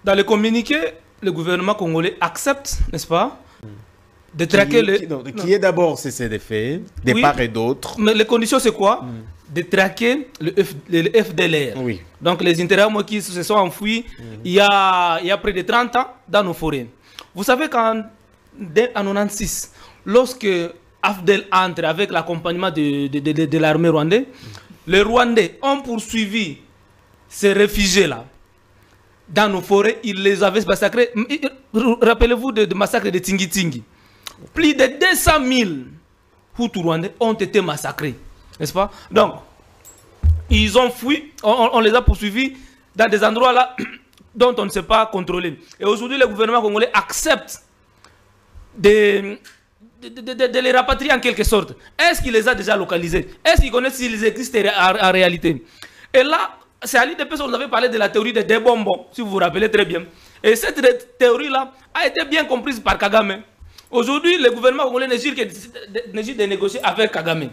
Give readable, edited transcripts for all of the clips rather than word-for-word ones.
Dans le communiqué, le gouvernement congolais accepte, n'est-ce pas, de traquer qui est d'abord cessé des faits, des part et d'autres. Mais les conditions, c'est quoi? De traquer le FDLR. Oui. Donc les intérêts qui se sont enfouis il y a près de 30 ans dans nos forêts. Vous savez qu'en 1996, lorsque AFDEL entre avec l'accompagnement de l'armée rwandaise, les Rwandais ont poursuivi ces réfugiés-là dans nos forêts. Ils les avaient massacrés. Rappelez-vous du massacre de Tingi. Plus de 200 000 Hutus rwandais ont été massacrés. N'est-ce pas? Donc, ils ont fui, on les a poursuivis dans des endroits là dont on ne sait pas contrôler. Et aujourd'hui, le gouvernement congolais accepte de les rapatrier en quelque sorte. Est-ce qu'il les a déjà localisés? Est-ce qu'il connaît s'ils existent en réalité? Et là, c'est à l'IDP qu'on avait parlé de la théorie des bonbons, si vous vous rappelez très bien. Et cette théorie-là a été bien comprise par Kagame. Aujourd'hui, le gouvernement congolais ne gire de négocier avec Kagame.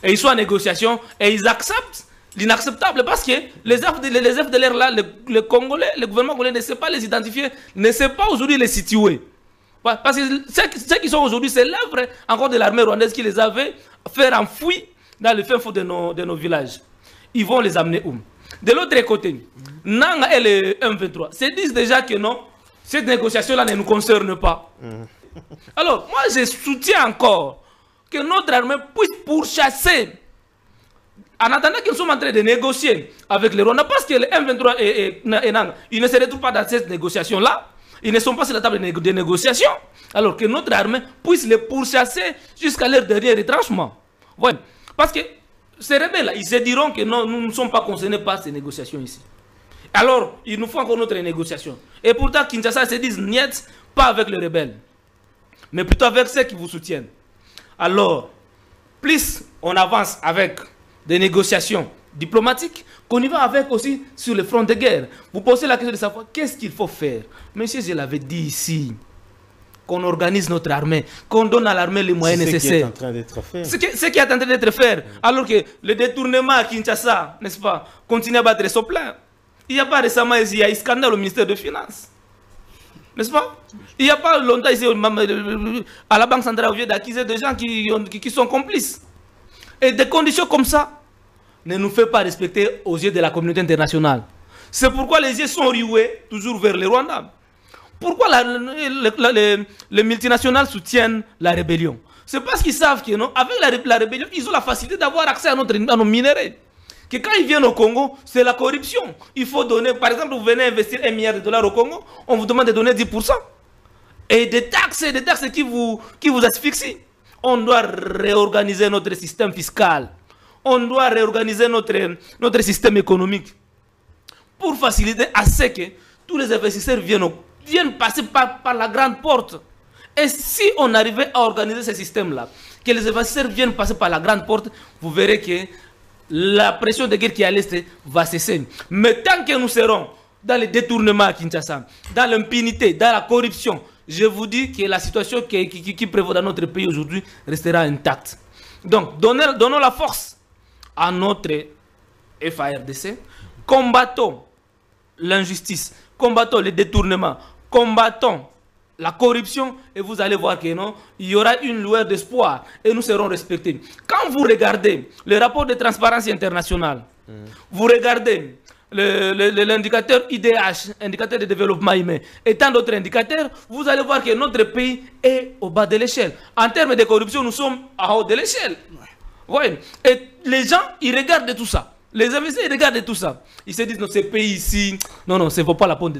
Et ils sont en négociation et ils acceptent l'inacceptable parce que les FDLR là, le Congolais, le gouvernement congolais ne sait pas les identifier, ne sait pas aujourd'hui les situer. Parce que ceux qui sont aujourd'hui, c'est l'œuvre encore de l'armée rwandaise qui les avait fait enfouir dans le fin fond de nos villages. Ils vont les amener où? De l'autre côté, Nanga et le M23 se disent déjà que non, cette négociation-là ne nous concerne pas. Alors, moi, je soutiens encore que notre armée puisse pourchasser, en attendant qu'ils soient en train de négocier avec les Rwandais, parce que les M23 et Nanga, ils ne se retrouvent pas dans cette négociation-là, ils ne sont pas sur la table de négociation, alors que notre armée puisse les pourchasser jusqu'à leur dernier retranchement. Ouais. Parce que ces rebelles-là, ils se diront que non, nous ne sommes pas concernés par ces négociations ici. Alors, il nous faut encore notre négociation. Et pourtant, Kinshasa se disent, niet, pas avec les rebelles, mais plutôt avec ceux qui vous soutiennent. Alors, plus on avance avec des négociations diplomatiques, qu'on y va avec aussi sur le front de guerre. Vous posez la question de savoir qu'est-ce qu'il faut faire. Monsieur, je l'avais dit ici, qu'on organise notre armée, qu'on donne à l'armée les moyens nécessaires. C'est ce qui est en train d'être fait. Ce qui est en train d'être fait. Alors que le détournement à Kinshasa, n'est-ce pas, continue à battre son plein. Il n'y a pas récemment ici, il y a un scandale au ministère des Finances. N'est-ce pas? Il n'y a pas longtemps ici à la Banque centrale, on vient d'accuser des gens qui sont complices. Et des conditions comme ça ne nous fait pas respecter aux yeux de la communauté internationale. C'est pourquoi les yeux sont rioués toujours vers le Rwanda. Pourquoi les multinationales soutiennent la rébellion? C'est parce qu'ils savent que non, avec la rébellion, ils ont la facilité d'avoir accès à nos minéraux. Que quand ils viennent au Congo, c'est la corruption. Il faut donner, par exemple, vous venez investir $1 milliard au Congo, on vous demande de donner 10%. Et des taxes qui vous asphyxient. On doit réorganiser notre système fiscal. On doit réorganiser notre système économique. Pour faciliter à ce que tous les investisseurs viennent passer par la grande porte. Et si on arrivait à organiser ce système-là, que les investisseurs viennent passer par la grande porte, vous verrez que la pression de guerre qui est à l'Est va cesser. Mais tant que nous serons dans le détournement à Kinshasa, dans l'impunité, dans la corruption, je vous dis que la situation qui prévaut dans notre pays aujourd'hui restera intacte. Donc, donnons la force à notre FARDC, combattons l'injustice, combattons le détournement, combattons la corruption et vous allez voir que non, il y aura une lueur d'espoir et nous serons respectés. Quand vous regardez le rapport de transparence internationale, vous regardez l'indicateur IDH, indicateur de développement humain, et tant d'autres indicateurs, vous allez voir que notre pays est au bas de l'échelle. En termes de corruption, nous sommes en haut de l'échelle. Ouais. Et les gens, ils regardent tout ça. Les investisseurs, ils regardent tout ça. Ils se disent, non, ce pays ici, non, ça ne vaut pas la peine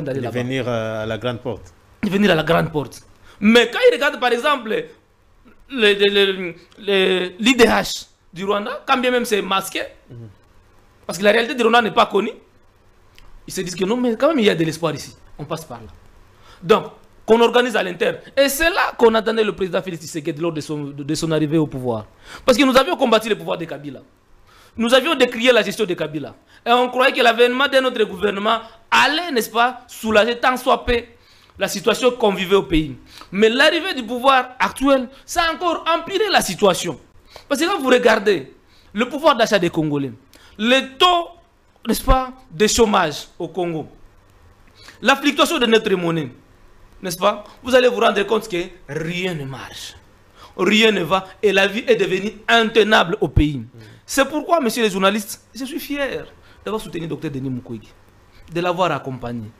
d'aller là-bas. Venir à la grande porte. Venir à la grande porte. Mais quand ils regardent, par exemple, l'IDH du Rwanda, quand bien même c'est masqué, parce que la réalité du Rwanda n'est pas connue, ils se disent que non, mais quand même il y a de l'espoir ici. On passe par là. Donc, qu'on organise à l'interne. Et c'est là qu'on attendait le président Félix Tshisekedi lors de son arrivée au pouvoir. Parce que nous avions combattu le pouvoir de Kabila. Nous avions décrié la gestion de Kabila. Et on croyait que l'avènement de notre gouvernement allait, n'est-ce pas, soulager tant soit peu la situation qu'on vivait au pays. Mais l'arrivée du pouvoir actuel, ça a encore empiré la situation. Parce que quand vous regardez le pouvoir d'achat des Congolais, le taux, n'est-ce pas, de chômage au Congo, la fluctuation de notre monnaie, n'est-ce pas? Vous allez vous rendre compte que rien ne marche. Rien ne va et la vie est devenue intenable au pays. C'est pourquoi, messieurs les journalistes, je suis fier d'avoir soutenu Dr Denis Mukwege, de l'avoir accompagné.